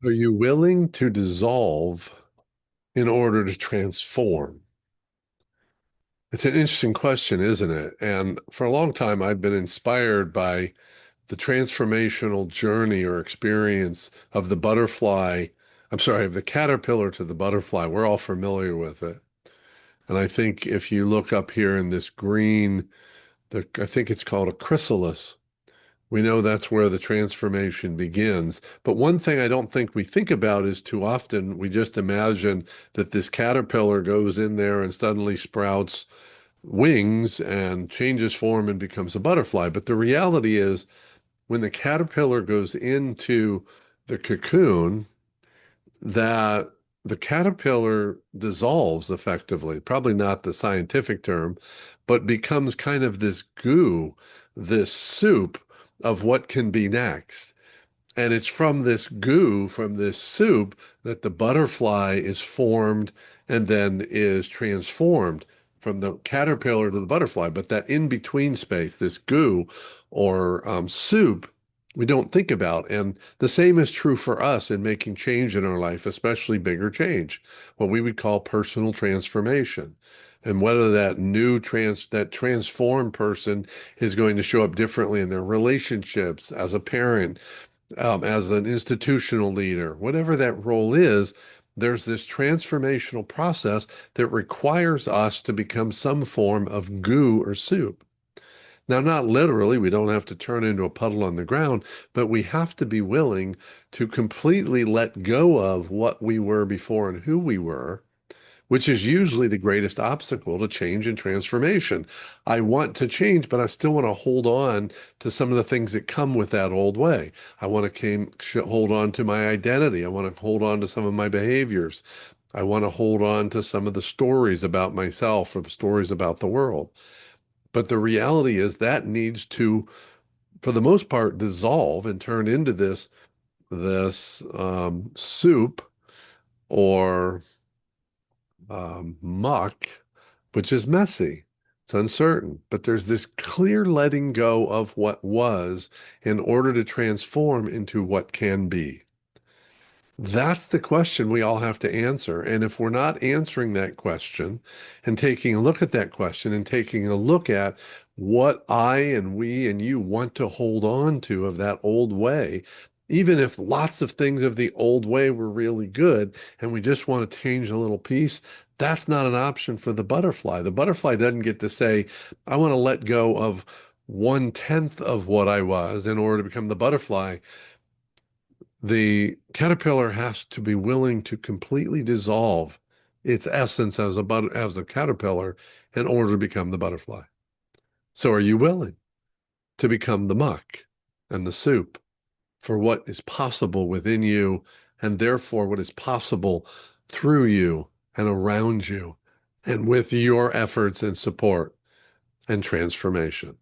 Are you willing to dissolve in order to transform? It's an interesting question, isn't it? And for a long time, I've been inspired by the transformational journey or experience of the butterfly. I'm sorry, of the caterpillar to the butterfly. We're all familiar with it. And I think if you look up here in this green, I think it's called a chrysalis. We know that's where the transformation begins. But one thing I don't think we think about is too often we just imagine that this caterpillar goes in there and suddenly sprouts wings and changes form and becomes a butterfly. But the reality is, when the caterpillar goes into the cocoon, that the caterpillar dissolves effectively, probably not the scientific term, but becomes kind of this goo, this soup of what can be next. And it's from this goo, from this soup, that the butterfly is formed and then is transformed from the caterpillar to the butterfly. But that in between space, this goo or soup, we don't think about. And the same is true for us in making change in our life, especially bigger change, what we would call personal transformation. And whether that transformed person is going to show up differently in their relationships as a parent, as an institutional leader, whatever that role is, there's this transformational process that requires us to become some form of goo or soup. Now, not literally, we don't have to turn into a puddle on the ground, but we have to be willing to completely let go of what we were before and who we were, which is usually the greatest obstacle to change and transformation. I want to change, but I still want to hold on to some of the things that come with that old way. I want to hold on to my identity. I want to hold on to some of my behaviors. I want to hold on to some of the stories about myself or stories about the world. But the reality is that needs to, for the most part, dissolve and turn into this soup or muck, which is messy. It's uncertain, but there's this clear letting go of what was in order to transform into what can be. That's the question we all have to answer. And if we're not answering that question and taking a look at that question and taking a look at what I and we and you want to hold on to of that old way, even if lots of things of the old way were really good and we just want to change a little piece, that's not an option for the butterfly. The butterfly doesn't get to say, I want to let go of 1/10 of what I was in order to become the butterfly. The caterpillar has to be willing to completely dissolve its essence as a caterpillar in order to become the butterfly. So are you willing to become the muck and the soup for what is possible within you and therefore what is possible through you and around you and with your efforts and support and transformation?